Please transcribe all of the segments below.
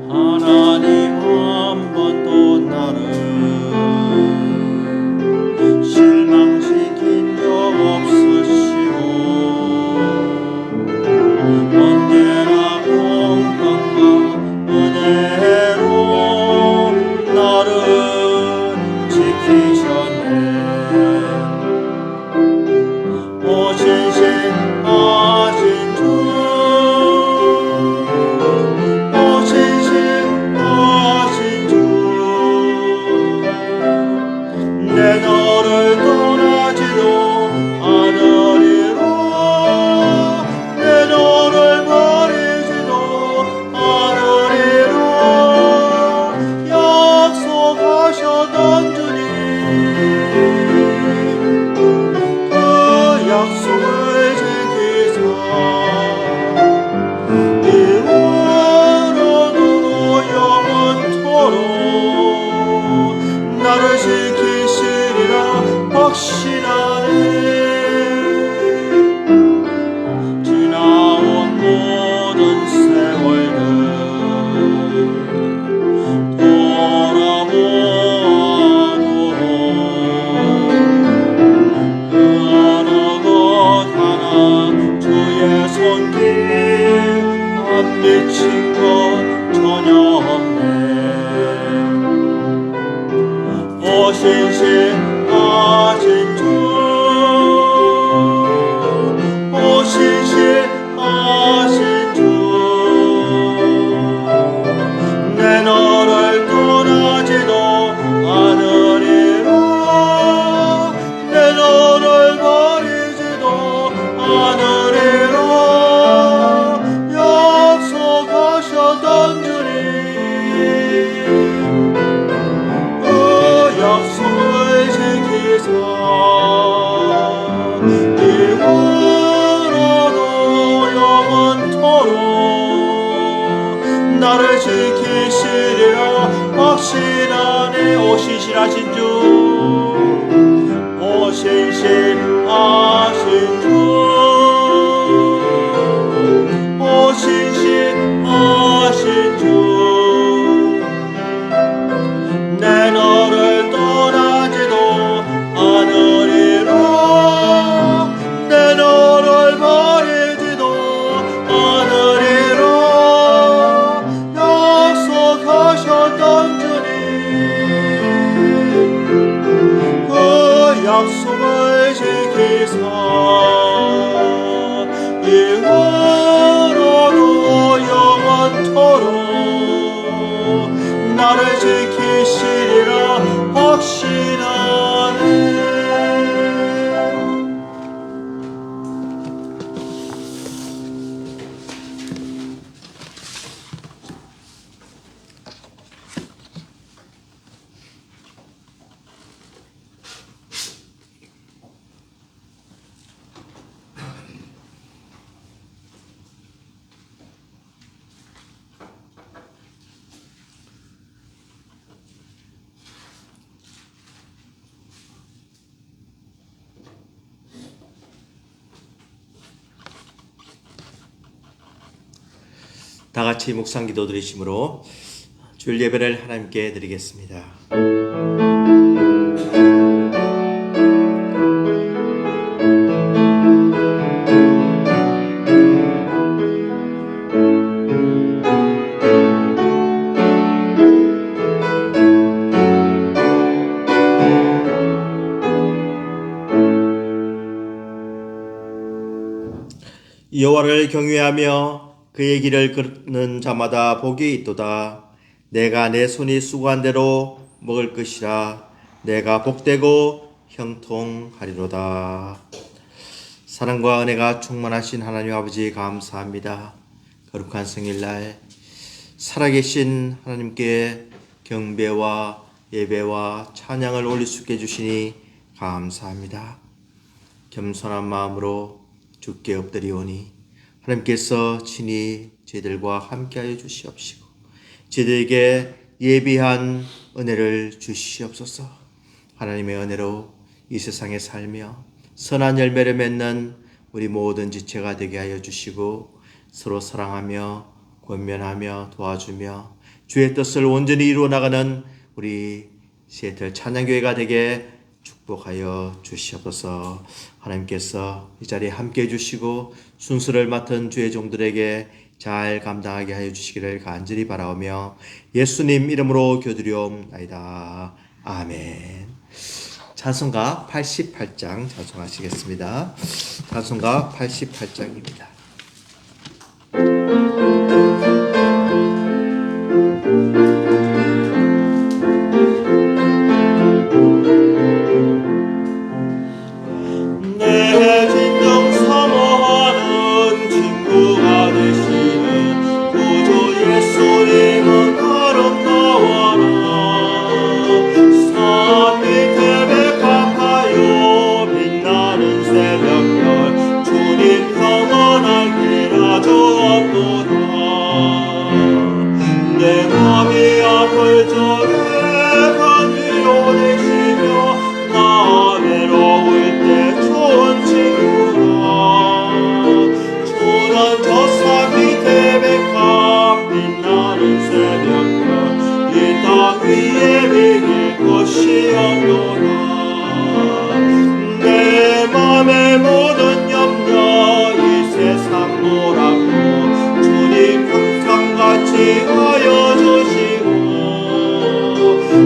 하나님 한 번도 나를 실망시킨 적 없으시고 언제나 공평과 은혜로 나를 지키셨네. 오신 신하신 주, 오신 신하신 주, 내 너를 떠나지도 않으리라. 내 너를 버리지도 않으리라. 약속하셨던 주님, 그 약속을 지키사 이후로도 영원토록 나를 지키시리라 확신하네. 지나온 모든 세월들 돌아보아도 그 어느 것 하나 주의 손길 안 미친 것 전혀 없네. 오신 신하신 주, 오신 신하신 주, 내 너를 떠나지도 않으리라. 내 너를 버리지도 않으리라. 약속하셨던 주님, 그 약속을 지키사 이후로도 영원토록 나를 지키시리라 확신하네. 오신 신하신 주, 오신 신하신 주, 오신 신하신 주, 내 너를 떠나지도 않으리라. 내 너를 버리지도 않으리라. 약속하셨던 주님, 그 약속을 지키사 이후로도 영원토록 나를 지키시리라 확신하네. 다 같이 묵상 기도 드리심으로 주일 예배를 하나님께 드리겠습니다. 여호와를 경외하며 그의 길을 걷는 자마다 복이 있도다. 내가 내 손이 수고한 대로 먹을 것이라. 내가 복되고 형통하리로다. 사랑과 은혜가 충만하신 하나님 아버지 감사합니다. 거룩한 성일날 살아계신 하나님께 경배와 예배와 찬양을 올릴 수 있게 해주시니 감사합니다. 겸손한 마음으로 주께 엎드리오니 하나님께서 친히 저희들과 함께하여 주시옵시고 저희들에게 예비한 은혜를 주시옵소서. 하나님의 은혜로 이 세상에 살며 선한 열매를 맺는 우리 모든 지체가 되게 하여 주시고 서로 사랑하며 권면하며 도와주며 주의 뜻을 온전히 이루어 나가는 우리 시애틀 찬양교회가 되게 축복하여 주시옵소서. 하나님께서 이 자리에 함께해 주시고 순서를 맡은 주의 종들에게 잘 감당하게 하여 주시기를 간절히 바라오며 예수님 이름으로 교드리옵나이다. 아멘. 찬송가 88장 찬송하시겠습니다. 찬송가 88장입니다. 내 맘의 모든 염려 이 세상 몰았고 주님 항상 같이 하여 주시고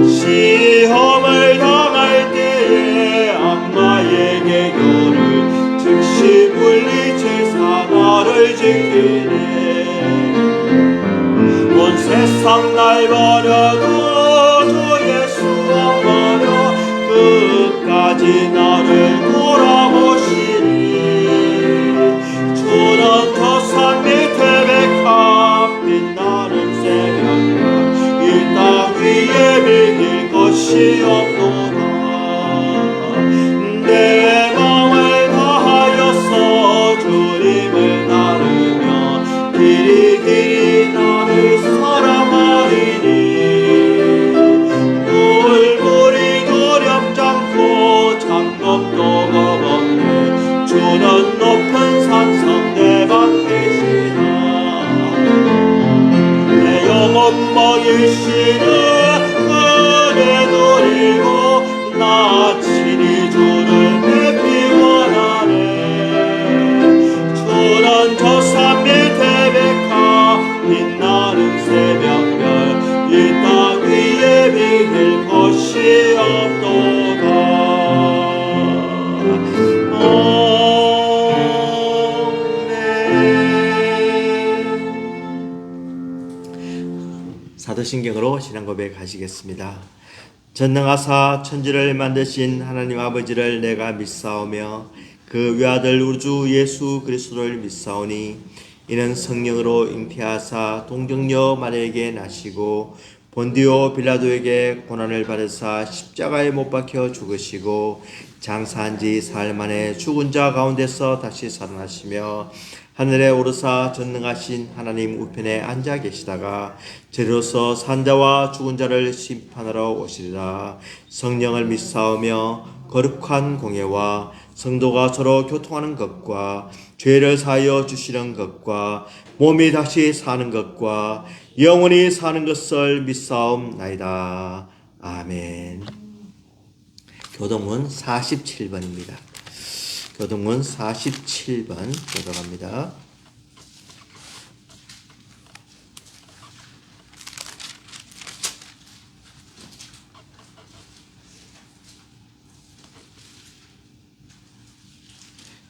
시험을 당할 때에 악마에게 교를 즉시 물리치사 나를 지키네. 온 세상 날 버려도 주 예수 악마며 끝까지 나를 돌아보시니 주는 저 산 밑에 백합 빛나는 새벽별 이 땅 위에 비길 것이 없도다. 내 마음을 다하여서 주님을 따르며 길이 나를 사랑하리니 물불이 두렵잖고 장갑도 겁없네. 주는 높은 산성 내 밖이시나 내 영혼 먹이시는 은혜 누리고 나 친히 주를 뵙기 원하네. 주는 저 산 밑에 백합 빛나는 새벽별 이 땅 위에 비길 것이 없도다. 사도신경으로 신앙 고백하시겠습니다. 전능하사 천지를 만드신 하나님 아버지를 내가 믿사오며 그 외아들 우리 주 예수 그리스도를 믿사오니 이는 성령으로 잉태하사 동정녀 마리아에게 나시고 본디오 빌라도에게 고난을 받으사 십자가에 못 박혀 죽으시고 장사한 지 사흘 만에 죽은 자 가운데서 다시 살아나시며 하늘에 오르사 전능하신 하나님 우편에 앉아 계시다가 저리로서 산자와 죽은 자를 심판하러 오시리라. 성령을 믿사오며 거룩한 공예와 성도가 서로 교통하는 것과 죄를 사하여 주시는 것과 몸이 다시 사는 것과 영원히 사는 것을 믿사옵나이다. 아멘. 교동문 47번입니다. 교동문 47번 들어갑니다.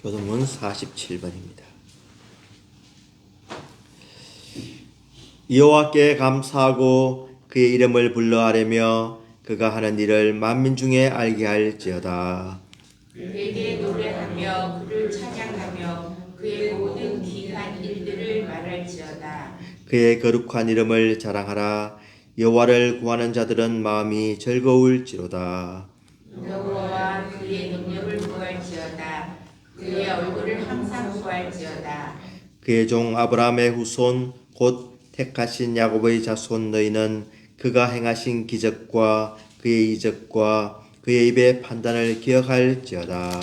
교동문 47번입니다. 여호와께 감사하고 그의 이름을 불러 아뢰며 그가 하는 일을 만민 중에 알게 할지어다. 그에게 노래하며 그를 찬양하며 그의 모든 귀한 일들을 말할지어다. 그의 거룩한 이름을 자랑하라. 여호와를 구하는 자들은 마음이 즐거울지로다. 여호와와 그의 능력을 구할지어다. 그의 얼굴을 항상 구할지어다. 그의 종 아브라함의 후손 곧 택하신 야곱의 자손 너희는 그가 행하신 기적과 그의 이적과 그의 입의 판단을 기억할지어다.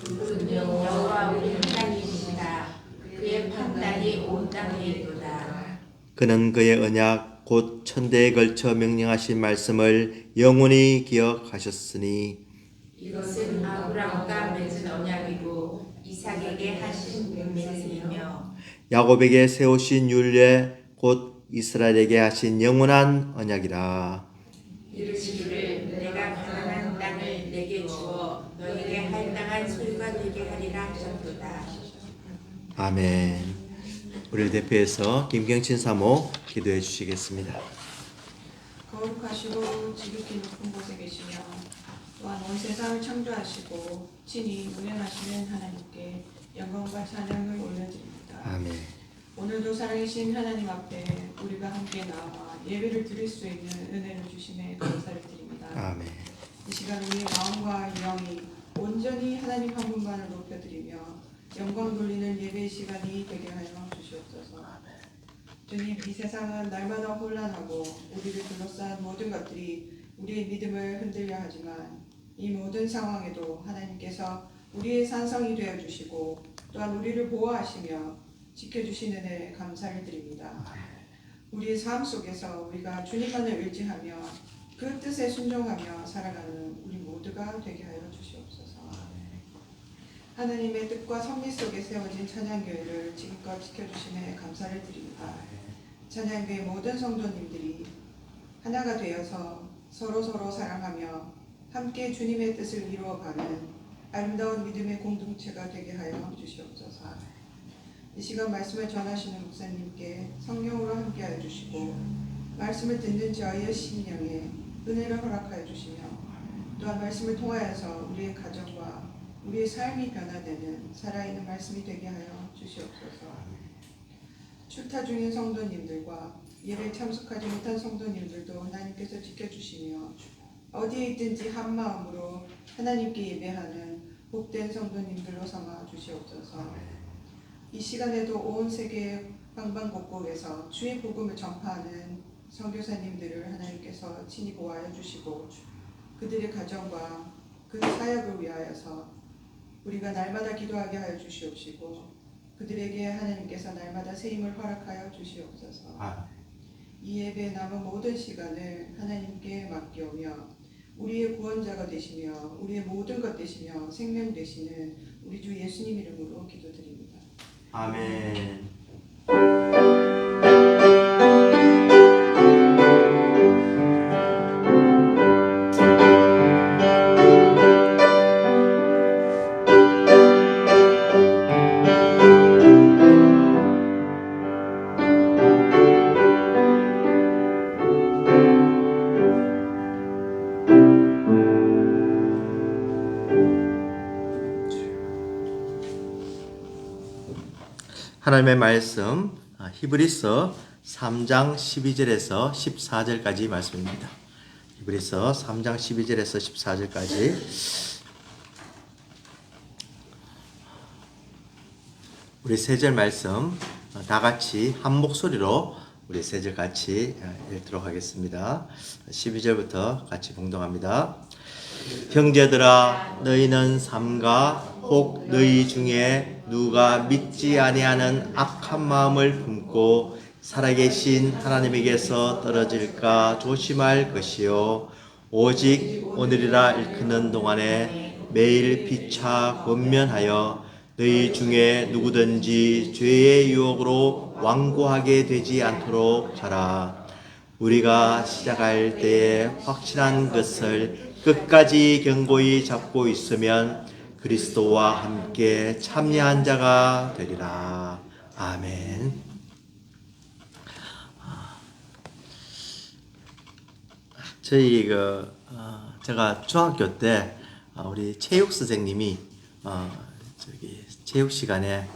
그는 여호와 우리 하나님이시다. 그의 판단이 온 땅에 있도다. 그는 그의 언약 곧 천대에 걸쳐 명령하신 말씀을 영원히 기억하셨으니 이것은 아브라함과 맺은 언약이고 이삭에게 하신 맹세이며 야곱에게 세우신 율례 곧 이스라엘에게 하신 영원한 언약이라. 이르시기를 내가 가나안 땅을 내게 주어 너에게 할당한 소유가 되게 하리라 하셨도다. 아멘. 우리를 대표해서 김경친 사모 기도해 주시겠습니다. 거룩하시고 지극히 높은 곳에 계시며 또한 온 세상을 창조하시고 친히 운행하시는 하나님께 영광과 찬양을 올려드립니다. 아멘. 오늘도 살아계신 하나님 앞에 우리가 함께 나와 예배를 드릴 수 있는 은혜를 주심에 감사를 드립니다. 아멘. 이 시간 우리의 마음과 영이 온전히 하나님 한 분만을 높여드리며 영광 돌리는 예배의 시간이 되게 하여 주시옵소서. 주님, 이 세상은 날마다 혼란하고 우리를 둘러싼 모든 것들이 우리의 믿음을 흔들려 하지만 이 모든 상황에도 하나님께서 우리의 산성이 되어 주시고 또한 우리를 보호하시며 지켜주시는 은혜에 감사를 드립니다. 우리의 삶 속에서 우리가 주님만을 의지하며 그 뜻에 순종하며 살아가는 우리 모두가 되게 하여 주시옵소서. 하나님의 뜻과 섭리 속에 세워진 찬양교회를 지금껏 지켜주심에 감사를 드립니다. 찬양교회 모든 성도님들이 하나가 되어서 서로 사랑하며 함께 주님의 뜻을 이루어가는 아름다운 믿음의 공동체가 되게 하여 주시옵소서. 이 시간 말씀을 전하시는 목사님께 성령으로 함께하여 주시고 말씀을 듣는 저희의 심령에 은혜를 허락하여 주시며 또한 말씀을 통하여서 우리의 가정과 우리의 삶이 변화되는 살아있는 말씀이 되게 하여 주시옵소서. 출타 중인 성도님들과 예배에 참석하지 못한 성도님들도 하나님께서 지켜주시며 어디에 있든지 한 마음으로 하나님께 예배하는 복된 성도님들로 삼아 주시옵소서. 이 시간에도 온 세계 방방곡곡에서 주의 복음을 전파하는 선교사님들을 하나님께서 친히 보호하여 주시고 그들의 가정과 그 사역을 위하여서 우리가 날마다 기도하게 하여 주시옵시고 그들에게 하나님께서 날마다 세임을 허락하여 주시옵소서. 이 예배에 남은 모든 시간을 하나님께 맡기오며 우리의 구원자가 되시며 우리의 모든 것 되시며 생명 되시는 우리 주 예수님 이름으로 기도드립니다. 아멘. 하나님의 말씀 히브리서 3장 12절에서 14절까지 말씀입니다. 히브리서 3장 12절에서 14절까지 우리 세 절 말씀 다 같이 한 목소리로 우리 세 절 같이 읽도록 하겠습니다. 12절부터 같이 봉독합니다. 형제들아 너희는 삼가 혹 너희 중에 누가 믿지 아니하는 악한 마음을 품고 살아계신 하나님에게서 떨어질까 조심할 것이요 오직 오늘이라 일컫는 동안에 매일 피차 권면하여 너희 중에 누구든지 죄의 유혹으로 완고하게 되지 않도록 하라. 우리가 시작할 때에 확실한 것을 끝까지 견고히 잡고 있으면 그리스도와 함께 참여한 자가 되리라. 아멘. 저희 제가 중학교 때 우리 체육 선생님이 체육 시간에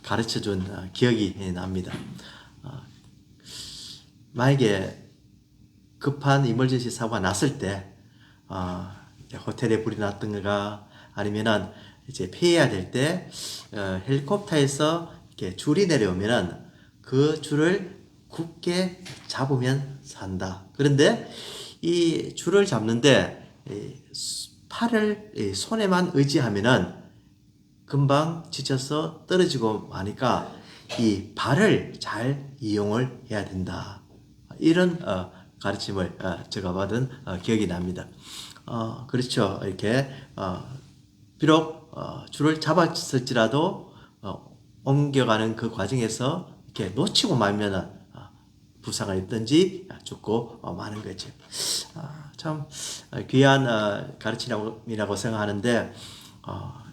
가르쳐준 기억이 납니다. 만약에 급한 이멀전시 사고가 났을 때 호텔에 불이 났던가 아니면은 이제 피해야 될 때 헬리콥터에서 이렇게 줄이 내려오면은 그 줄을 굳게 잡으면 산다. 그런데 이 줄을 잡는데 팔을 손에만 의지하면은 금방 지쳐서 떨어지고 마니까 이 발을 잘 이용을 해야 된다. 이런 가르침을 제가 받은 기억이 납니다. 그렇죠. 이렇게 비록 줄을 잡았을지라도 옮겨가는 그 과정에서 이렇게 놓치고 말면은 부상을 입든지 죽고 마는 거죠. 참 귀한 가르침이라고 생각하는데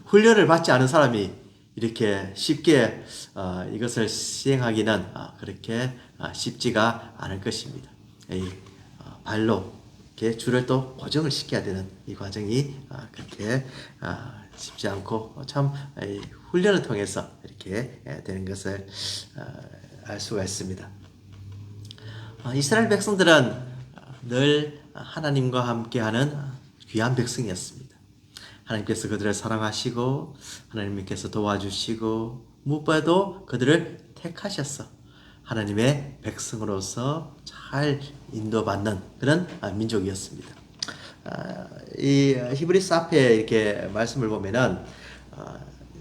훈련을 받지 않은 사람이 이렇게 쉽게 이것을 시행하기는 그렇게 쉽지가 않을 것입니다. 발로 이렇게 줄을 또 고정을 시켜야 되는 이 과정이 그렇게 쉽지 않고 참 훈련을 통해서 이렇게 되는 것을 알 수가 있습니다. 이스라엘 백성들은 늘 하나님과 함께하는 귀한 백성이었습니다. 하나님께서 그들을 사랑하시고 하나님께서 도와주시고 무엇보다도 그들을 택하셔서 하나님의 백성으로서 잘 인도받는 그런 민족이었습니다. 이 히브리서 앞에 이렇게 말씀을 보면은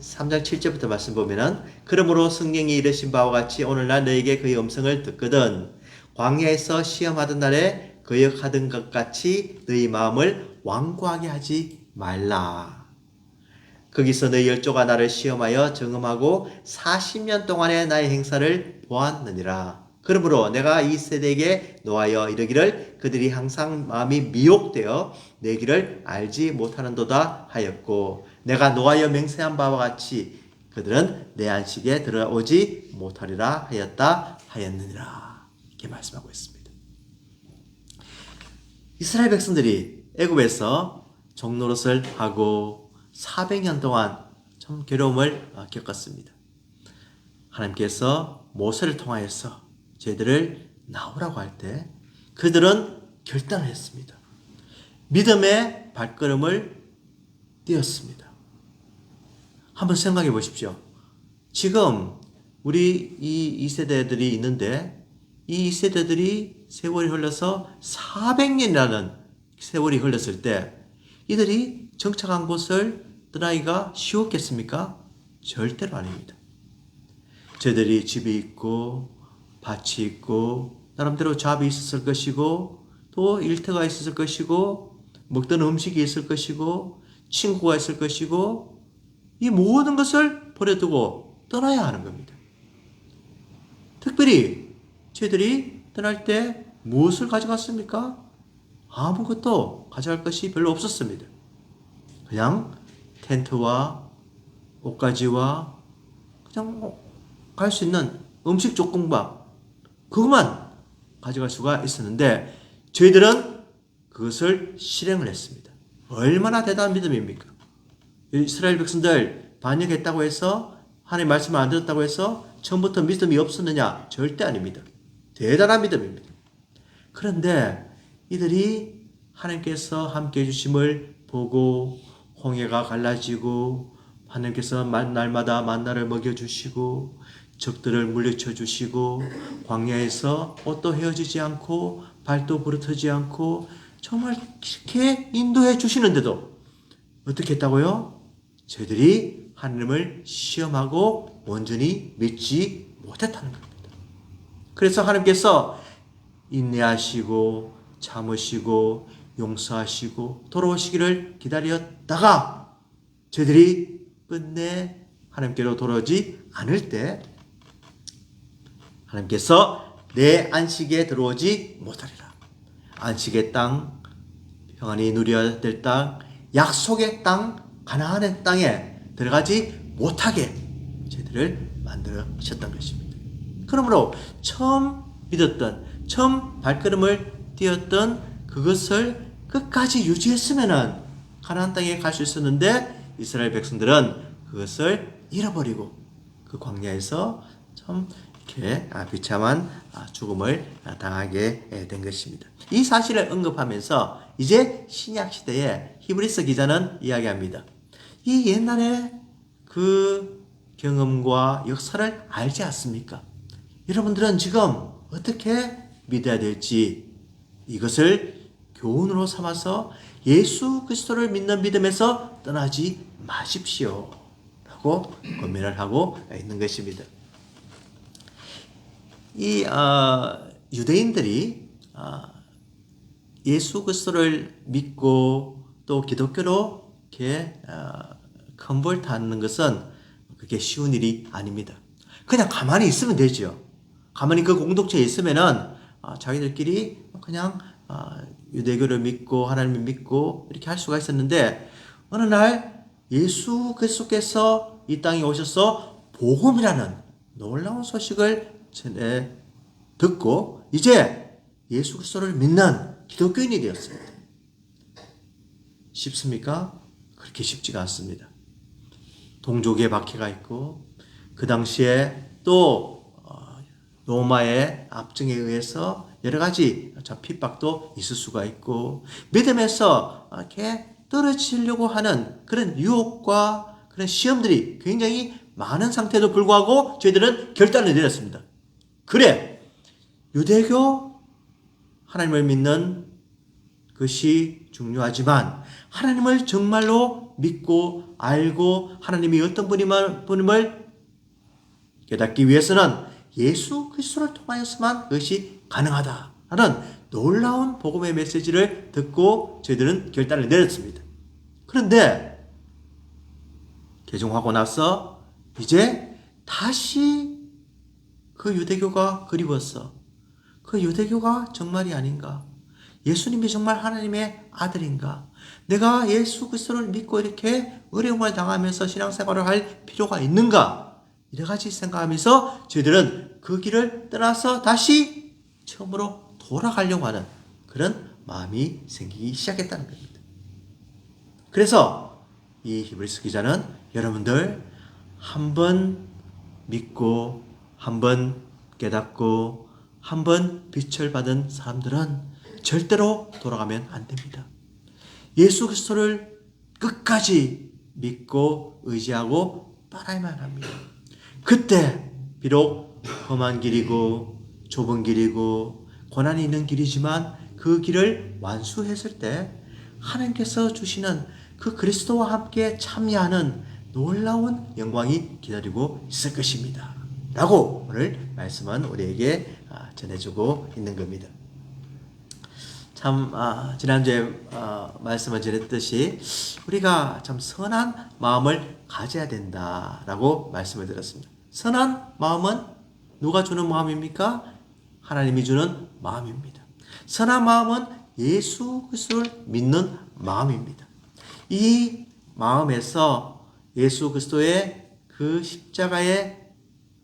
3장 7절부터 말씀 보면은 그러므로 성령이 이르신 바와 같이 오늘날 너에게 그의 음성을 듣거든 광야에서 시험하던 날에 거역하던 것 같이 너희 마음을 완고하게 하지 말라. 거기서 너희 열조가 나를 시험하여 정음하고 40년 동안의 나의 행사를 보았느니라. 그러므로 내가 이 세대에게 노하여 이르기를 그들이 항상 마음이 미혹되어 내 길을 알지 못하는도다 하였고 내가 노하여 맹세한 바와 같이 그들은 내 안식에 들어오지 못하리라 하였다 하였느니라. 이렇게 말씀하고 있습니다. 이스라엘 백성들이 애굽에서 종노릇을 하고 400년 동안 참 괴로움을 겪었습니다. 하나님께서 모세를 통하여서 저희들을 나오라고 할 때 그들은 결단을 했습니다. 믿음의 발걸음을 띄었습니다. 한번 생각해 보십시오. 지금 우리 이 세대들이 있는데 이 세대들이 세월이 흘러서 400년이라는 세월이 흘렀을 때 이들이 정착한 곳을 떠나기가 쉬웠겠습니까? 절대로 아닙니다. 저희들이 집이 있고 밭이 있고 나름대로 잡이 있었을 것이고 또 일터가 있었을 것이고 먹던 음식이 있을 것이고 친구가 있을 것이고 이 모든 것을 버려두고 떠나야 하는 겁니다. 특별히 저희들이 떠날 때 무엇을 가져갔습니까? 아무것도 가져갈 것이 별로 없었습니다. 그냥 텐트와 옷가지와 그냥 갈 수 있는 음식 조금만 그것만 가져갈 수가 있었는데 저희들은 그것을 실행을 했습니다. 얼마나 대단한 믿음입니까? 이스라엘 백성들 반역했다고 해서 하나님의 말씀을 안 들었다고 해서 처음부터 믿음이 없었느냐? 절대 아닙니다. 대단한 믿음입니다. 그런데 이들이 하나님께서 함께해 주심을 보고 홍해가 갈라지고 하나님께서 날마다 만나를 먹여주시고 적들을 물리쳐 주시고 광야에서 옷도 헤어지지 않고 발도 부르트지 않고 정말 이렇게 인도해 주시는데도 어떻게 했다고요? 저희들이 하나님을 시험하고 온전히 믿지 못했다는 겁니다. 그래서 하나님께서 인내하시고 참으시고 용서하시고 돌아오시기를 기다렸다가 저희들이 끝내 하나님께로 돌아오지 않을 때 하나님께서 내 안식에 들어오지 못하리라. 안식의 땅, 평안히 누려야 될 땅, 약속의 땅, 가나안의 땅에 들어가지 못하게 저희들을 만들으셨던 것입니다. 그러므로 처음 믿었던, 처음 발걸음을 띄었던 그것을 끝까지 유지했으면은 가나안 땅에 갈 수 있었는데 이스라엘 백성들은 그것을 잃어버리고 그 광야에서 참 이렇게 비참한 죽음을 당하게 된 것입니다. 이 사실을 언급하면서 이제 신약 시대에 히브리서 기자는 이야기합니다. 이 옛날에 그 경험과 역사를 알지 않습니까? 여러분들은 지금 어떻게 믿어야 될지 이것을 교훈으로 삼아서 예수 그리스도를 믿는 믿음에서 떠나지 마십시오 라고 권면을 하고 있는 것입니다. 이 유대인들이 예수 그리스도를 믿고 또 기독교로 이렇게 컨버트하는 것은 그게 쉬운 일이 아닙니다. 그냥 가만히 있으면 되죠. 가만히 그 공동체에 있으면은 자기들끼리 그냥 유대교를 믿고 하나님을 믿고 이렇게 할 수가 있었는데 어느 날 예수 그리스도께서 이 땅에 오셔서 복음이라는 놀라운 소식을 듣고 이제 예수 그리스도를 믿는 기독교인이 되었습니다. 쉽습니까? 그렇게 쉽지가 않습니다. 동족의 박해가 있고 그 당시에 또 로마의 압정에 의해서 여러 가지 핍박도 있을 수가 있고 믿음에서 이렇게 떨어지려고 하는 그런 유혹과 그런 시험들이 굉장히 많은 상태에도 불구하고 저희들은 결단을 내렸습니다. 그래, 유대교 하나님을 믿는 것이 중요하지만 하나님을 정말로 믿고 알고 하나님이 어떤 분임을 깨닫기 위해서는 예수 그리스도를 통하여서만 그것이 가능하다라는 놀라운 복음의 메시지를 듣고 저희들은 결단을 내렸습니다. 그런데 개종하고 나서 이제 다시 그 유대교가 그리웠어. 그 유대교가 정말이 아닌가? 예수님이 정말 하나님의 아들인가? 내가 예수 그리스도를 믿고 이렇게 어려움을 당하면서 신앙생활을 할 필요가 있는가? 여러 가지 생각하면서 저희들은 그 길을 떠나서 다시 처음으로 돌아가려고 하는 그런 마음이 생기기 시작했다는 겁니다. 그래서 이 히브리서 기자는 여러분들 한번 믿고 한번 깨닫고 한번 빛을 받은 사람들은 절대로 돌아가면 안 됩니다. 예수 그리스도를 끝까지 믿고 의지하고 따라야만 합니다. 그때 비록 험한 길이고 좁은 길이고 고난이 있는 길이지만 그 길을 완수했을 때 하나님께서 주시는 그 그리스도와 함께 참여하는 놀라운 영광이 기다리고 있을 것입니다. 라고 오늘 말씀은 우리에게 전해주고 있는 겁니다. 참 지난주에 말씀을 드렸듯이 우리가 참 선한 마음을 가져야 된다라고 말씀을 드렸습니다. 선한 마음은 누가 주는 마음입니까? 하나님이 주는 마음입니다. 선한 마음은 예수 그리스도를 믿는 마음입니다. 이 마음에서 예수 그리스도의 그 십자가의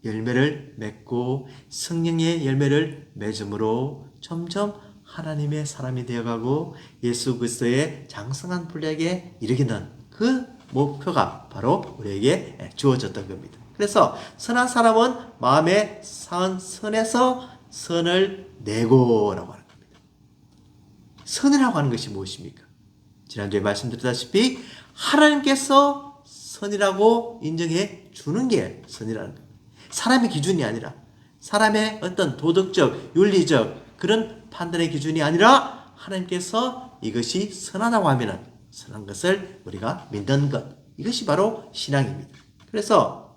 열매를 맺고 성령의 열매를 맺음으로 점점 하나님의 사람이 되어가고 예수 그리스도의 장성한 분량에 이르기는 그 목표가 바로 우리에게 주어졌던 겁니다. 그래서 선한 사람은 마음에 쌓은 선에서 선을 내고라고 하는 겁니다. 선이라고 하는 것이 무엇입니까? 지난주에 말씀드렸다시피 하나님께서 선이라고 인정해 주는 게 선이라는 겁니다. 사람의 기준이 아니라 사람의 어떤 도덕적, 윤리적 그런 판단의 기준이 아니라 하나님께서 이것이 선하다고 하면 선한 것을 우리가 믿는 것, 이것이 바로 신앙입니다. 그래서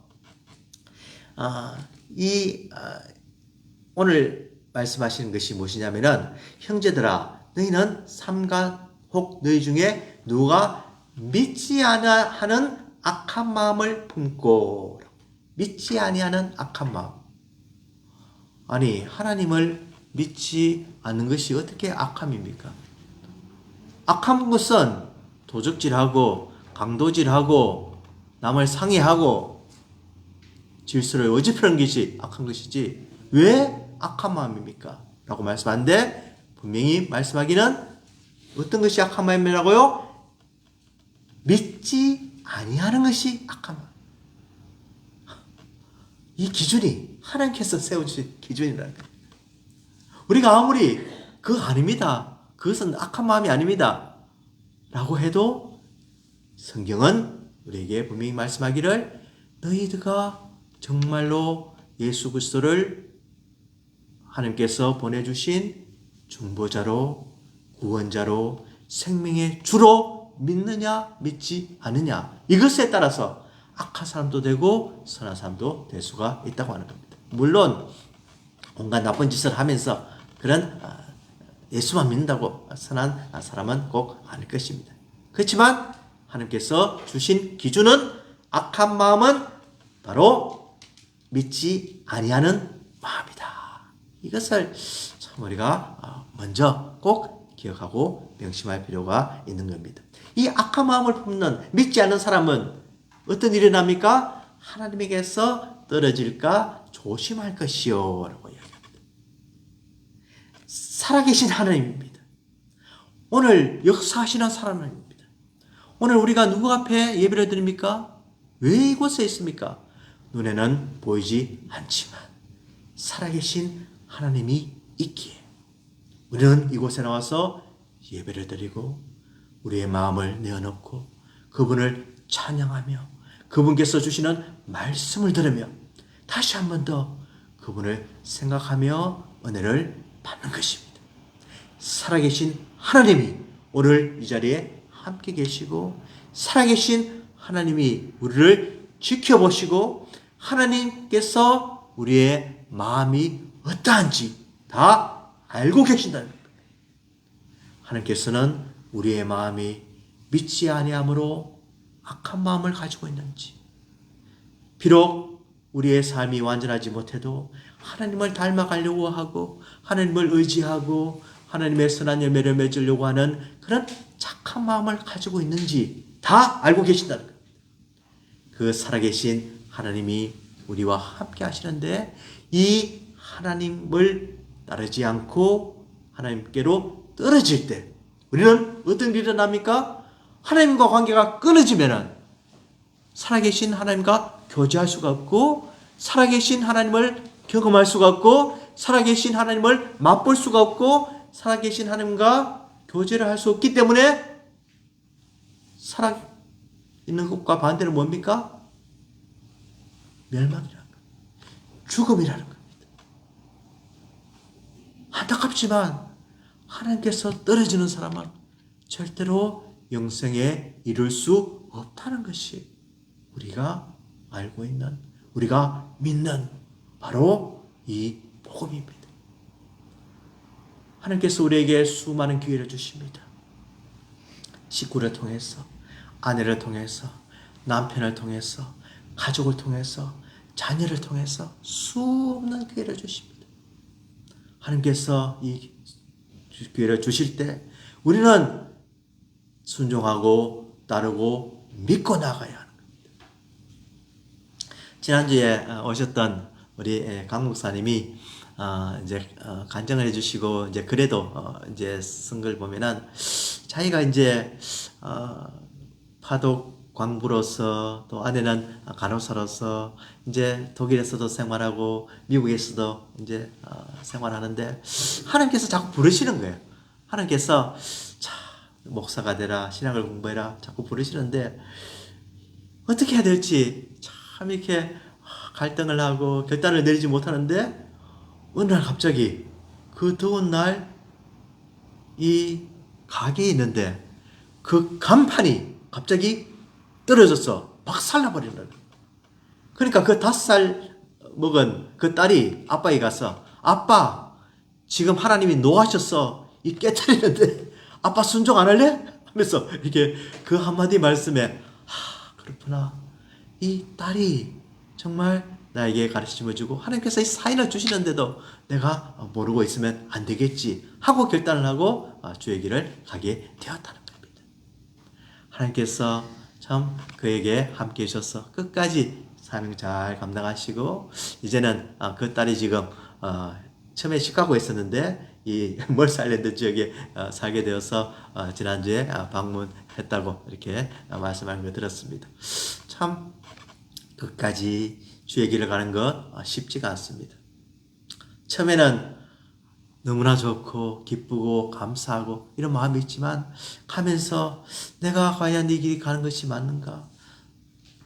오늘 말씀하시는 것이 무엇이냐면은 형제들아 너희는 삼가 혹 너희 중에 누가 믿지 아니하는 악한 마음을 품고 믿지 아니하는 악한 마음. 아니 하나님을 믿지 않는 것이 어떻게 악함입니까? 악한 것은 도적질하고 강도질하고 남을 상해하고 질서를 어지럽히는 것이 악한 것이지 왜 악한 마음입니까? 라고 말씀하는데 분명히 말씀하기는 어떤 것이 악한 마음이라고요? 믿지 아니하는 것이 악한 마음. 이 기준이 하나님께서 세워주신 기준이라는 거예요. 우리가 아무리 그거 아닙니다. 그것은 악한 마음이 아닙니다. 라고 해도 성경은 우리에게 분명히 말씀하기를 너희들가 정말로 예수 그리스도를 하나님께서 보내주신 중보자로, 구원자로, 생명의 주로 믿느냐 믿지 않느냐, 이것에 따라서 악한 사람도 되고 선한 사람도 될 수가 있다고 하는 겁니다. 물론 온갖 나쁜 짓을 하면서 그런 예수만 믿는다고 선한 사람은 꼭 아닐 것입니다. 그렇지만 하나님께서 주신 기준은 악한 마음은 바로 믿지 아니하는 마음이다. 이것을 참 우리가 먼저 꼭 기억하고 명심할 필요가 있는 겁니다. 이 악한 마음을 품는 믿지 않는 사람은 어떤 일이 납니까? 하나님에게서 떨어질까 조심할 것이요 라고 이야기합니다. 살아계신 하나님입니다. 오늘 역사하시는 하나님입니다. 오늘 우리가 누구 앞에 예배를 드립니까? 왜 이곳에 있습니까? 눈에는 보이지 않지만 살아계신 하나님이 있기에 우리는 이곳에 나와서 예배를 드리고 우리의 마음을 내어놓고 그분을 찬양하며 그분께서 주시는 말씀을 들으며 다시 한 번 더 그분을 생각하며 은혜를 받는 것입니다. 살아계신 하나님이 오늘 이 자리에 함께 계시고 살아계신 하나님이 우리를 지켜보시고 하나님께서 우리의 마음이 어떠한지 다 알고 계신다는 겁니다. 하나님께서는 우리의 마음이 믿지 아니함으로 악한 마음을 가지고 있는지, 비록 우리의 삶이 완전하지 못해도 하나님을 닮아가려고 하고 하나님을 의지하고 하나님의 선한 열매를 맺으려고 하는 그런 착한 마음을 가지고 있는지 다 알고 계신다는 겁니다. 그 살아계신 하나님이 우리와 함께 하시는데 이 하나님을 따르지 않고 하나님께로 떨어질 때 우리는 어떤 일이 일어납니까? 하나님과 관계가 끊어지면 살아계신 하나님과 교제할 수가 없고 살아계신 하나님을 경험할 수가 없고 살아계신 하나님을 맛볼 수가 없고 살아계신 하나님과 교제를 할 수 없기 때문에 살아있는 것과 반대는 뭡니까? 멸망이라는 겁니다. 죽음이라는 겁니다. 안타깝지만 하나님께서 떨어지는 사람은 절대로 영생에 이룰 수 없다는 것이 우리가 알고 있는, 우리가 믿는 바로 이 복음입니다. 하나님께서 우리에게 수많은 기회를 주십니다. 식구를 통해서, 아내를 통해서, 남편을 통해서, 가족을 통해서, 자녀를 통해서 수없는 기회를 주십니다. 하나님께서 이 기회를 주실 때 우리는 순종하고 따르고 믿고 나가야 하는 겁니다. 지난주에 오셨던 우리 강 목사님이 이제 간증을 해주시고 이제 그래도 이제 쓴 걸 보면은 자기가 이제 파독 광부로서 또 아내는 간호사로서 이제 독일에서도 생활하고 미국에서도 이제 생활하는데 하나님께서 자꾸 부르시는 거예요. 하나님께서 자 목사가 되라, 신학을 공부해라 자꾸 부르시는데 어떻게 해야 될지 참 이렇게 갈등을 하고 결단을 내리지 못하는데 어느 날 갑자기 그 더운 날 이 가게에 있는데 그 간판이 갑자기 떨어져서 박살나버리는 거예요. 그러니까 그 5살 먹은 그 딸이 아빠에 가서 아빠 지금 하나님이 노하셨어 이 깨트리는데 아빠 순종 안 할래? 하면서 이렇게 그 한마디 말씀에 그렇구나 이 딸이 정말 나에게 가르침을 주고 하나님께서 이 사인을 주시는데도 내가 모르고 있으면 안 되겠지 하고 결단을 하고 주의 길을 가게 되었다는 겁니다. 하나님께서 참 그에게 함께 해주셔서 끝까지 사명 잘 감당하시고 이제는 그 딸이 지금 처음에 시카고에 있었는데 이 멀스 아일랜드 지역에 살게 되어서 지난주에 방문했다고 이렇게 말씀하는 걸 들었습니다. 참 끝까지 주의 길을 가는 것 쉽지가 않습니다. 처음에는 너무나 좋고 기쁘고 감사하고 이런 마음이 있지만 가면서 내가 과연 이 길이 가는 것이 맞는가?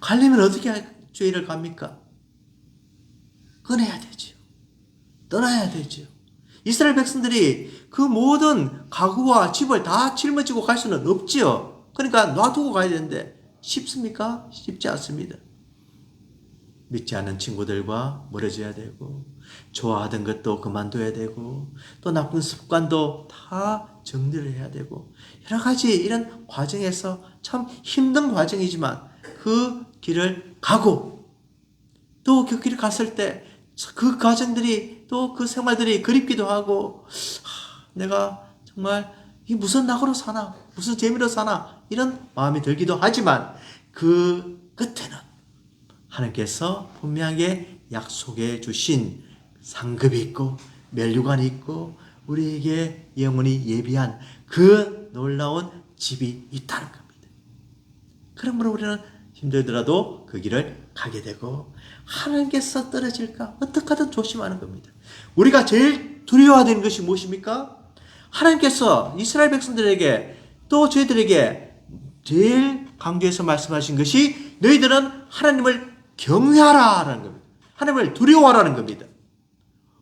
가려면 어떻게 주의 길을 갑니까? 끊어야 되죠. 떠나야 되죠. 이스라엘 백성들이 그 모든 가구와 집을 다 짊어지고 갈 수는 없지요. 그러니까 놔두고 가야 되는데 쉽습니까? 쉽지 않습니다. 믿지 않는 친구들과 멀어져야 되고, 좋아하던 것도 그만둬야 되고, 또 나쁜 습관도 다 정리를 해야 되고, 여러 가지 이런 과정에서 참 힘든 과정이지만 그 길을 가고, 또 그 길을 갔을 때 그 과정들이 또 그 생활들이 그립기도 하고, 내가 정말 이 무슨 낙으로 사나, 무슨 재미로 사나, 이런 마음이 들기도 하지만 그 끝에는 하나님께서 분명하게 약속해 주신 상급이 있고 면류관이 있고 우리에게 영원히 예비한 그 놀라운 집이 있다는 겁니다. 그러므로 우리는 힘들더라도 그 길을 가게 되고, 하나님께서 떨어질까 어떻게 하든 조심하는 겁니다. 우리가 제일 두려워야 되는 것이 무엇입니까? 하나님께서 이스라엘 백성들에게 또 저희들에게 제일 강조해서 말씀하신 것이 너희들은 하나님을 경외하라라는 겁니다. 하나님을 두려워하라는 겁니다.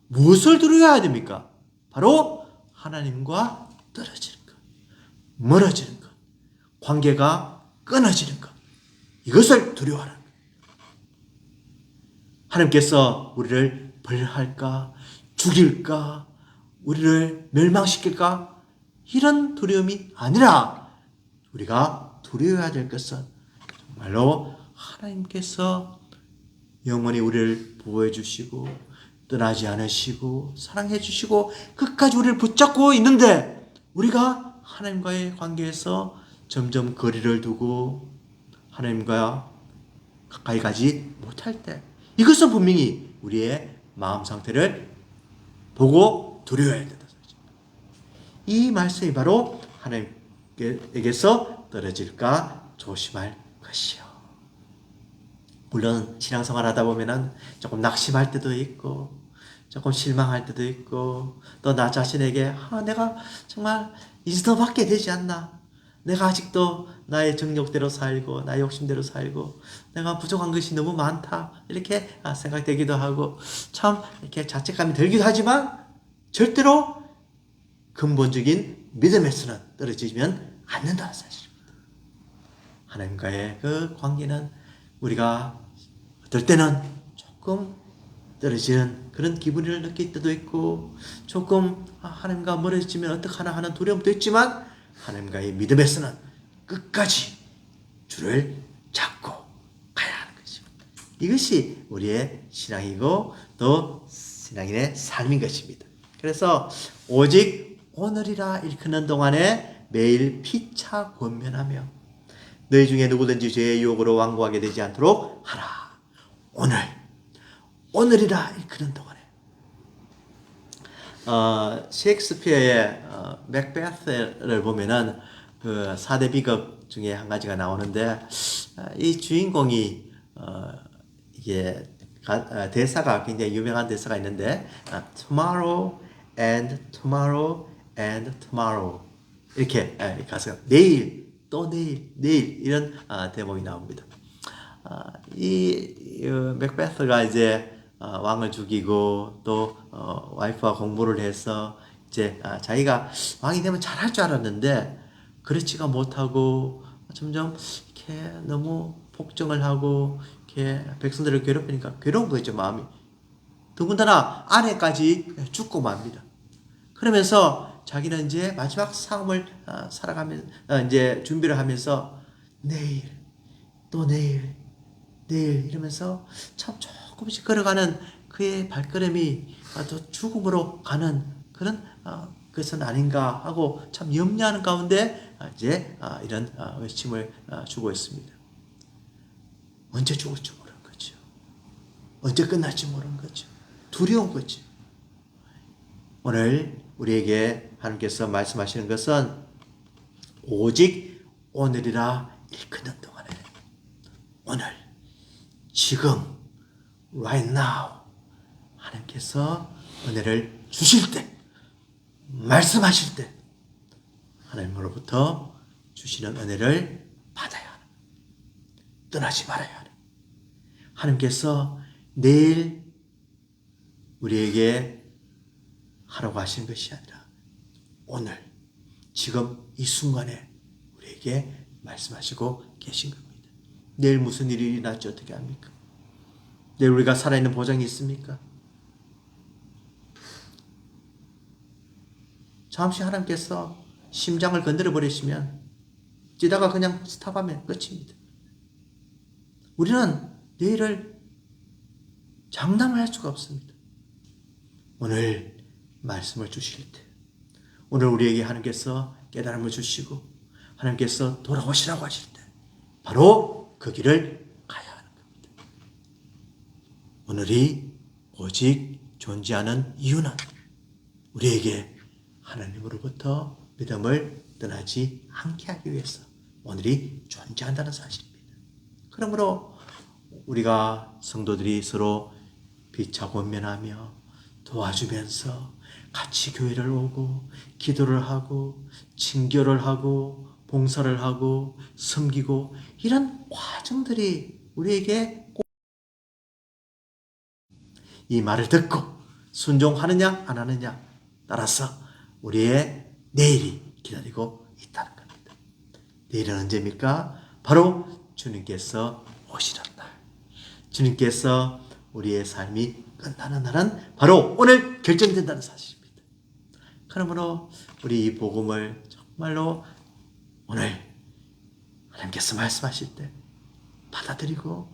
무엇을 두려워해야 됩니까? 바로 하나님과 떨어지는 것, 멀어지는 것, 관계가 끊어지는 것, 이것을 두려워하라는 것. 하나님께서 우리를 벌할까, 죽일까, 우리를 멸망시킬까, 이런 두려움이 아니라 우리가 두려워해야 될 것은 정말로 하나님께서 영원히 우리를 보호해 주시고 떠나지 않으시고 사랑해 주시고 끝까지 우리를 붙잡고 있는데, 우리가 하나님과의 관계에서 점점 거리를 두고 하나님과 가까이 가지 못할 때, 이것은 분명히 우리의 마음 상태를 보고 두려워해야 된다. 이 말씀이 바로 하나님께서 떨어질까 조심할 것이요. 물론 신앙생활 하다 보면은 조금 낙심할 때도 있고, 조금 실망할 때도 있고, 또 나 자신에게 내가 정말 이제도밖에 되지 않나, 내가 아직도 나의 정욕대로 살고 나의 욕심대로 살고 내가 부족한 것이 너무 많다, 이렇게 생각되기도 하고 참 이렇게 자책감이 들기도 하지만 절대로 근본적인 믿음에서는 떨어지면 않는다는 사실입니다. 하나님과의 그 관계는 우리가 어떨 때는 조금 떨어지는 그런 기분을 느낄 때도 있고, 조금 하나님과 멀어지면 어떡하나 하는 두려움도 있지만, 하나님과의 믿음에서는 끝까지 주를 잡고 가야 하는 것입니다. 이것이 우리의 신앙이고 또 신앙인의 삶인 것입니다. 그래서 오직 오늘이라 일컫는 동안에 매일 피차 권면하며 너희 중에 누구든지 죄의 유혹으로 완고하게 되지 않도록 하라. 오늘이라 일컫는 동안에 셰익스피어의 맥베스를 보면은 그 4대 비극 중에 한 가지가 나오는데, 이 주인공이 이게 대사가 굉장히 유명한 대사가 있는데, tomorrow and tomorrow and tomorrow 이렇게 가서 내일 또 내일 이런 대목이 나옵니다. 이 맥베스가 이제 왕을 죽이고 또 와이프와 공부를 해서 이제 자기가 왕이 되면 잘할 줄 알았는데 그렇지가 못하고 점점 이렇게 너무 폭정을 하고 이렇게 백성들을 괴롭히니까 괴로운 거죠, 마음이. 더군다나 아내까지 죽고 맙니다. 그러면서 자기는 이제 마지막 삶을 살아가면서 이제 준비를 하면서 내일 또 내일 이러면서 참 조금씩 걸어가는 그의 발걸음이 또 죽음으로 가는 그런 것은 아닌가 하고 참 염려하는 가운데 이제 이런 외침을 주고 있습니다. 언제 죽을지 모르는 거죠. 언제 끝날지 모르는 거죠. 두려운 거죠. 오늘 우리에게 하나님께서 말씀하시는 것은 오직 오늘이라 일컫는 동안에, 오늘 지금 right now 하나님께서 은혜를 주실 때, 말씀하실 때 하나님으로부터 주시는 은혜를 받아야 하는, 떠나지 말아야 하는, 하나님께서 내일 우리에게 하라고 하시는 것이 아니라 오늘 지금 이 순간에 우리에게 말씀하시고 계신 겁니다. 내일 무슨 일이 일어날지 어떻게 합니까? 내일 우리가 살아있는 보장이 있습니까? 잠시 하나님께서 심장을 건드려 버리시면 뛰다가 그냥 스탑하면 끝입니다. 우리는 내일을 장담을 할 수가 없습니다. 오늘 말씀을 주실 때, 오늘 우리에게 하나님께서 깨달음을 주시고 하나님께서 돌아오시라고 하실 때 바로 그 길을 가야 하는 겁니다. 오늘이 오직 존재하는 이유는 우리에게 하나님으로부터 믿음을 떠나지 않게 하기 위해서 오늘이 존재한다는 사실입니다. 그러므로 우리가 성도들이 서로 비차권면하며 도와주면서 같이 교회를 오고 기도를 하고 친교를 하고 봉사를 하고 섬기고 이런 과정들이 우리에게 꼭 이 말을 듣고 순종하느냐 안 하느냐 따라서 우리의 내일이 기다리고 있다는 겁니다. 내일은 언제입니까? 바로 주님께서 오시는 날. 주님께서 우리의 삶이 끝나는 날은 바로 오늘 결정된다는 사실입니다. 그러므로 우리 이 복음을 정말로 오늘 하나님께서 말씀하실 때 받아들이고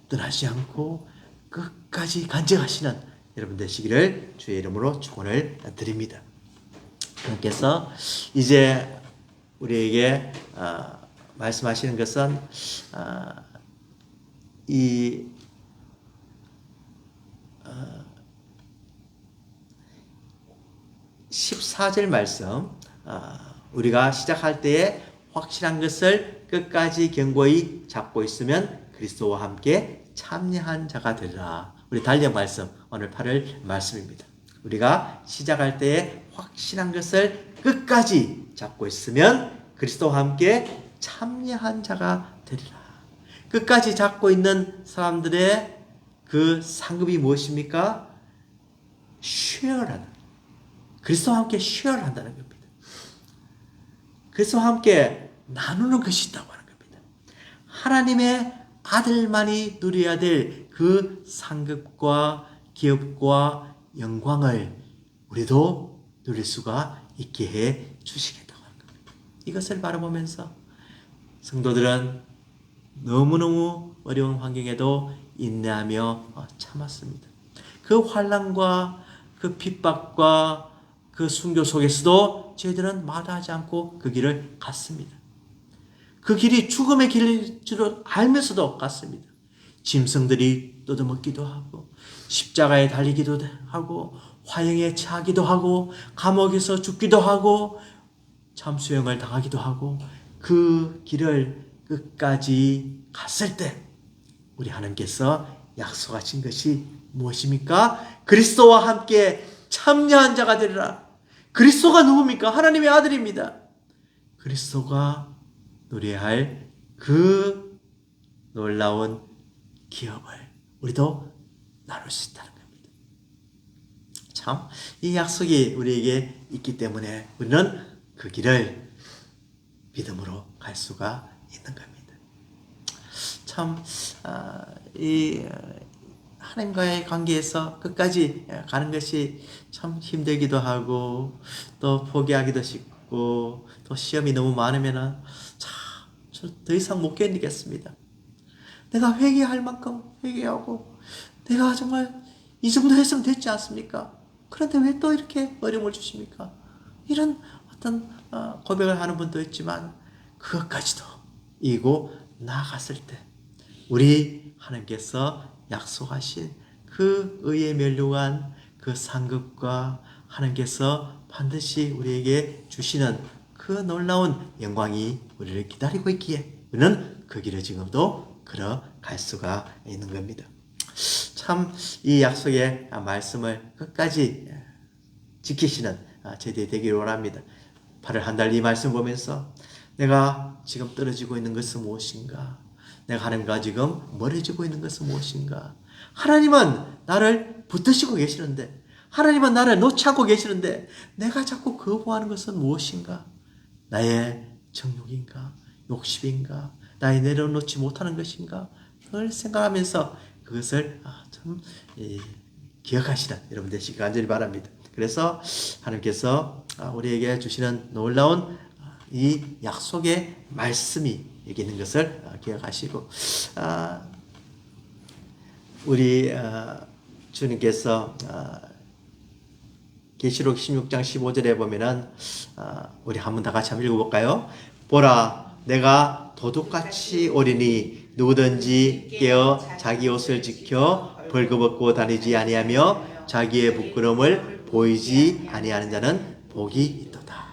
떠나지 않고 끝까지 간증하시는 여러분 되시기를 주의 이름으로 축원을 드립니다. 하나님께서 이제 우리에게 말씀하시는 것은 이 14절 말씀, 우리가 시작할 때에 확실한 것을 끝까지 견고히 잡고 있으면 그리스도와 함께 참여한 자가 되리라. 우리 달력 말씀, 오늘 8월 말씀입니다. 우리가 시작할 때에 확실한 것을 끝까지 잡고 있으면 그리스도와 함께 참여한 자가 되리라. 끝까지 잡고 있는 사람들의 그 상급이 무엇입니까? 쉐어라는, 그리스도와 함께 쉐어를 한다는 겁니다. 그리스도와 함께 나누는 것이 있다고 하는 겁니다. 하나님의 아들만이 누려야 될 그 상급과 기업과 영광을 우리도 누릴 수가 있게 해 주시겠다고 하는 겁니다. 이것을 바라보면서 성도들은 너무너무 어려운 환경에도 인내하며 참았습니다. 그 환난과 그 핍박과 그 순교 속에서도 저희들은 마다하지 않고 그 길을 갔습니다. 그 길이 죽음의 길일 줄 알면서도 갔습니다. 짐승들이 뜯어먹기도 하고 십자가에 달리기도 하고 화형에 처하기도 하고 감옥에서 죽기도 하고 참수형을 당하기도 하고 그 길을 끝까지 갔을 때 우리 하나님께서 약속하신 것이 무엇입니까? 그리스도와 함께 참여한 자가 되리라. 그리스도가 누굽니까? 하나님의 아들입니다. 그리스도가 누려야 할 그 놀라운 기업을 우리도 나눌 수 있다는 겁니다. 참, 이 약속이 우리에게 있기 때문에 우리는 그 길을 믿음으로 갈 수가 있는 겁니다. 참, 이 하나님과의 관계에서 끝까지 가는 것이 참 힘들기도 하고 또 포기하기도 쉽고 또 시험이 너무 많으면은 참 더 이상 못 견디겠습니다. 내가 회개할 만큼 회개하고 내가 정말 이 정도 했으면 됐지 않습니까? 그런데 왜 또 이렇게 어려움을 주십니까? 이런 어떤 고백을 하는 분도 있지만 그것까지도 이기고 나아갔을 때 우리 하나님께서 약속하신 그 의에 면류한 그 상급과 하나님께서 반드시 우리에게 주시는 그 놀라운 영광이 우리를 기다리고 있기에 우리는 그 길을 지금도 걸어갈 수가 있는 겁니다. 참 이 약속의 말씀을 끝까지 지키시는 제대 되기를 원합니다. 8월 한 달 이 말씀 보면서 내가 지금 떨어지고 있는 것은 무엇인가? 내가 하나님과 지금 멀어지고 있는 것은 무엇인가? 하나님은 나를 붙드시고 계시는데 하나님은 나를 놓지 않고 계시는데 내가 자꾸 거부하는 것은 무엇인가? 나의 정욕인가? 욕심인가? 나의 내려놓지 못하는 것인가? 그걸 생각하면서 그것을 참 기억하시는 여러분 되시기 간절히 바랍니다. 그래서 하나님께서 우리에게 주시는 놀라운 이 약속의 말씀이 여기 있는 것을 기억하시고 우리 주님께서 계시록 16장 15절에 보면은 우리 한번 다 같이 한번 읽어볼까요? 보라 내가 도둑같이 오리니 누구든지 깨어 자기 옷을 지켜 벌거벗고 다니지 아니하며 자기의 부끄러움을 보이지 아니하는 자는 복이 있도다.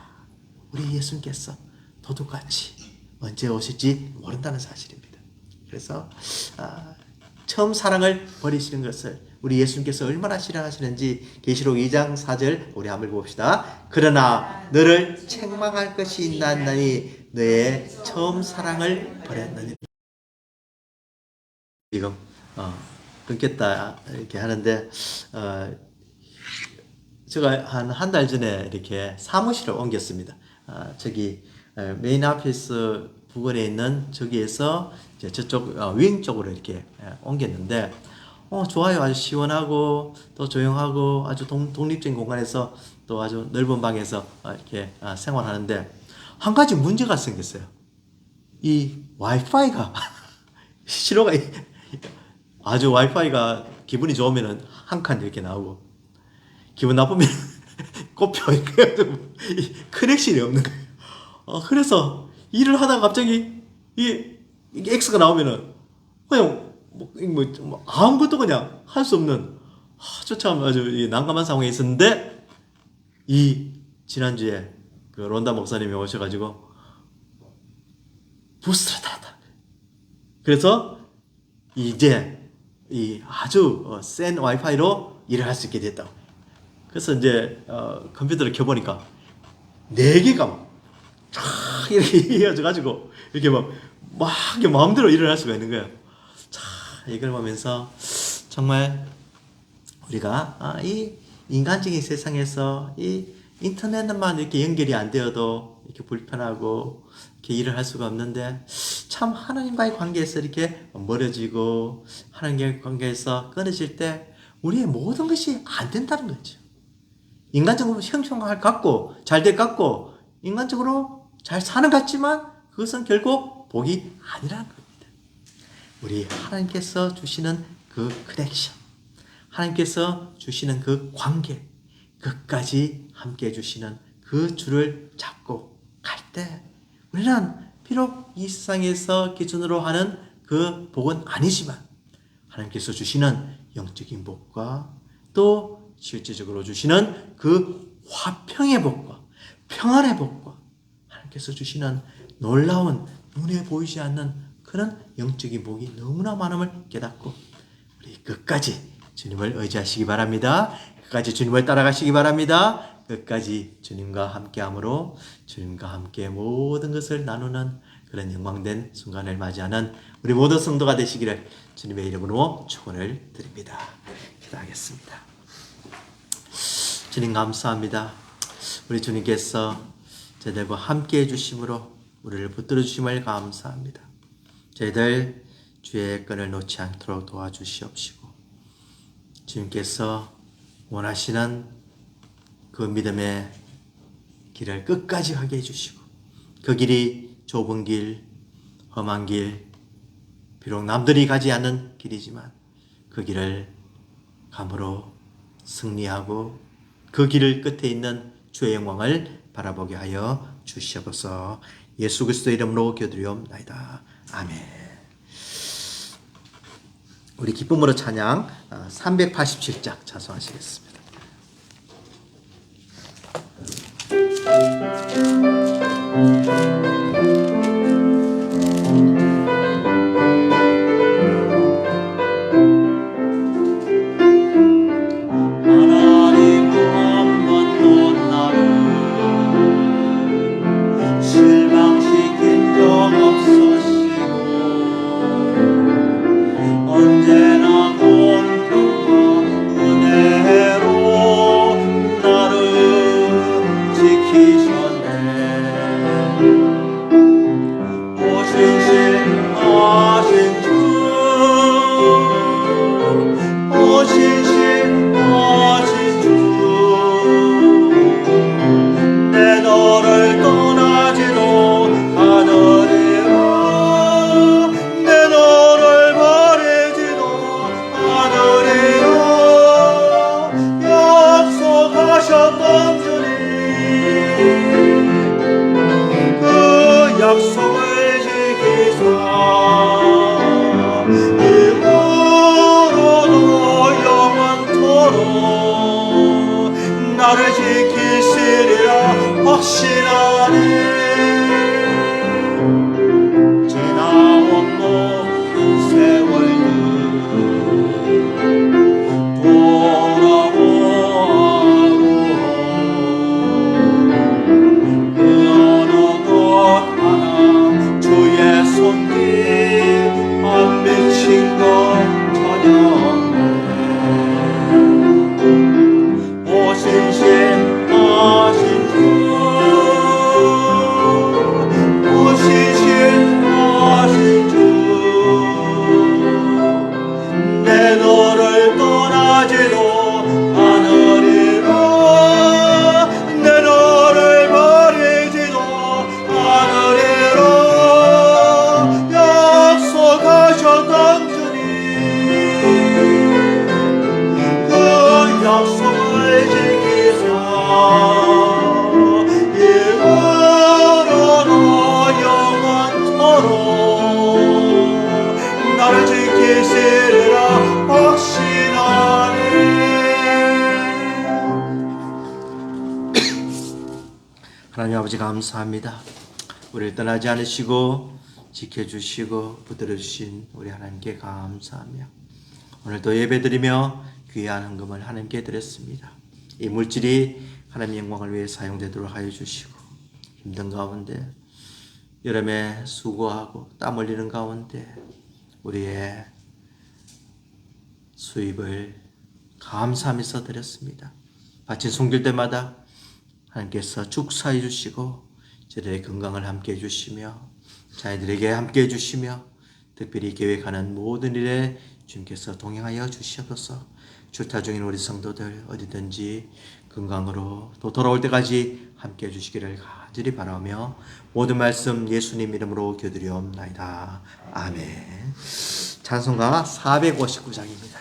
우리 예수님께서 도둑같이 언제 오실지 모른다는 사실입니다. 그래서 처음 사랑을 버리시는 것을 우리 예수님께서 얼마나 싫어하시는지 계시록 2장 4절 우리 한번 봅시다. 그러나 너를 책망할 것이 있나니 너의 처음 사랑을 버렸느니. 지금 끊겠다 이렇게 하는데 제가 한 달 전에 이렇게 사무실을 옮겼습니다. 저기 메인 오피스 부근에 있는 저기에서 이제 저쪽 윙 쪽으로 이렇게 옮겼는데 좋아요. 아주 시원하고 또 조용하고 아주 독립적인 공간에서 또 아주 넓은 방에서 이렇게 생활하는데 한 가지 문제가 생겼어요. 이 와이파이가 신호가 아주 와이파이가 기분이 좋으면은 한 칸 이렇게 나오고 기분 나쁘면 꼽혀 이렇게 커넥션이 없는 거예요. 그래서 일을 하다가 갑자기 이게 X가 나오면은 그냥 뭐 아무것도 그냥 할 수 없는 저 참 아주 난감한 상황에 있었는데 지난주에 그 론다 목사님이 오셔가지고 부스트를 달았다. 그래서 이제 아주 센 와이파이로 일을 할 수 있게 됐다고. 그래서 이제 컴퓨터를 켜보니까 4개가 막 이렇게 이어져가지고 이렇게 막 마음대로 일을 할 수가 있는 거예요. 자, 이걸 보면서 정말 우리가 이 인간적인 세상에서 이 인터넷만 이렇게 연결이 안 되어도 이렇게 불편하고 이렇게 일을 할 수가 없는데 참 하나님과의 관계에서 이렇게 멀어지고 하나님과의 관계에서 끊어질 때 우리의 모든 것이 안 된다는 거죠. 인간적으로 형통할 같고 잘 될 같고 인간적으로 잘 사는 것 같지만 그것은 결국 복이 아니라는 겁니다. 우리 하나님께서 주시는 그 커넥션, 하나님께서 주시는 그 관계, 끝까지 함께 해주시는 그 줄을 잡고 갈 때 우리는 비록 이 세상에서 기준으로 하는 그 복은 아니지만 하나님께서 주시는 영적인 복과 또 실제적으로 주시는 그 화평의 복과 평안의 복과 하나님께서 주시는 놀라운 눈에 보이지 않는 그런 영적인 복이 너무나 많음을 깨닫고 우리 끝까지 주님을 의지하시기 바랍니다. 끝까지 주님을 따라가시기 바랍니다. 끝까지 주님과 함께함으로 주님과 함께 모든 것을 나누는 그런 영광된 순간을 맞이하는 우리 모든 성도가 되시기를 주님의 이름으로 축원을 드립니다. 기도하겠습니다. 주님 감사합니다. 우리 주님께서 저희들과 함께 해주심으로 우리를 붙들어 주심을 감사합니다. 저희들 주의 끈을 놓지 않도록 도와주시옵시고 주님께서 원하시는 그 믿음의 길을 끝까지 하게 해주시고 그 길이 좁은 길, 험한 길, 비록 남들이 가지 않는 길이지만 그 길을 감으로 승리하고 그 길을 끝에 있는 주의 영광을 바라보게 하여 주시옵소서. 예수 그리스도의 이름으로 기도드리옵나이다. 아멘. 우리 기쁨으로 찬양 387장 찬송하시겠습니다. 언제나 공평과 은혜로 나를 지키시리라 확신하네. 지나온 모든 세월들 돌아보아고 그 어느 것 하나 주의 손길 안 미친 것 전혀 없네. 오신신 하신 주 오신신 하신 주 내 너를 떠나지도 않으리라. 내 너를 버리지도 않으리라. 약속하셨던 주님 그 약속을 지키사 이후로도 영원토록 나를 지키시리라 확신하네. 하나님 아버지 감사합니다. 우리를 떠나지 않으시고 지켜주시고 붙들어주신 우리 하나님께 감사하며 오늘도 예배드리며 귀한 헌금을 하나님께 드렸습니다. 이 물질이 하나님의 영광을 위해 사용되도록 하여 주시고 힘든 가운데 여름에 수고하고 땀 흘리는 가운데 우리의 수입을 감사하면서 드렸습니다. 바친 숨길 때마다 하나님께서 축사해 주시고 저들의 건강을 함께 해주시며 자녀들에게 함께 해주시며 특별히 계획하는 모든 일에 주님께서 동행하여 주시옵소서. 출타 중인 우리 성도들 어디든지 건강으로 또 돌아올 때까지 함께 해주시기를 간절히 바라며 모든 말씀 예수님 이름으로 기도드리옵나이다. 아멘. 찬송가 459장입니다.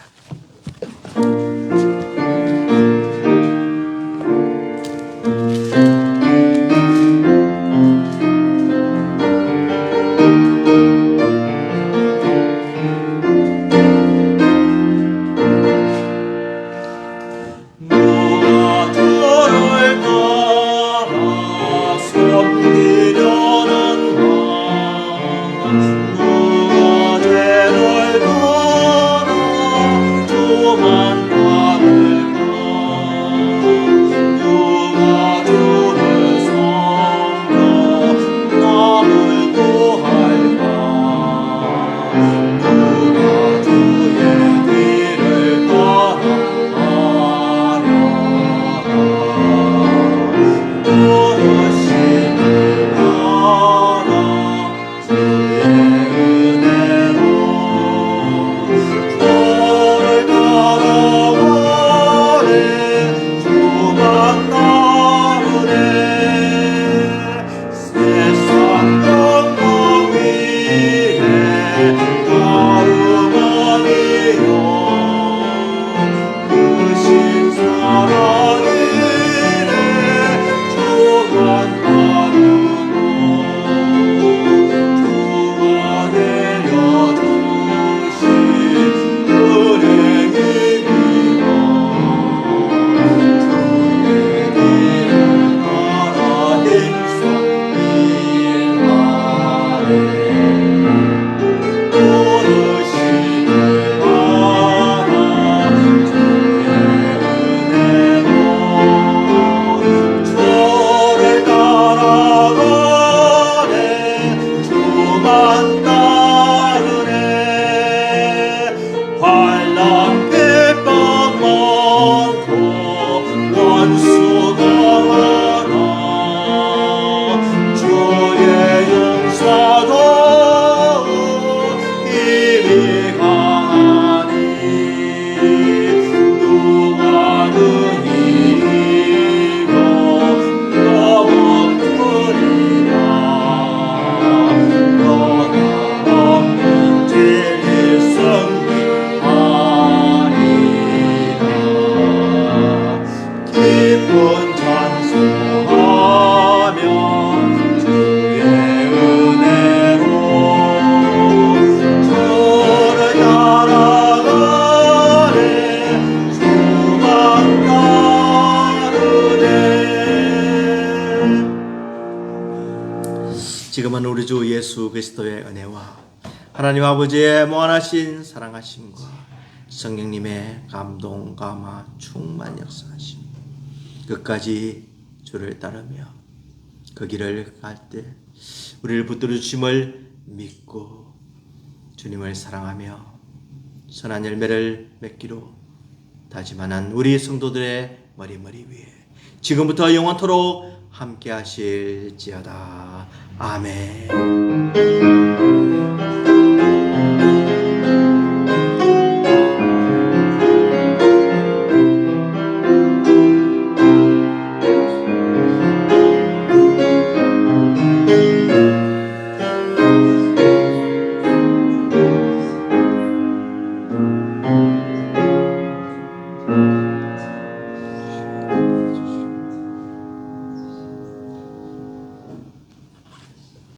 만 지금은 우리 주 예수 그리스도의 은혜와 하나님 아버지의 무한하신 사랑하심과 성령님의 감동, 감화, 충만 역사하심 끝까지 주를 따르며 그 길을 갈 때 우리를 붙들어 주심을 믿고 주님을 사랑하며 선한 열매를 맺기로 다짐하는 우리 성도들의 머리 위에 지금부터 영원토록 함께 하실지어다. 아멘.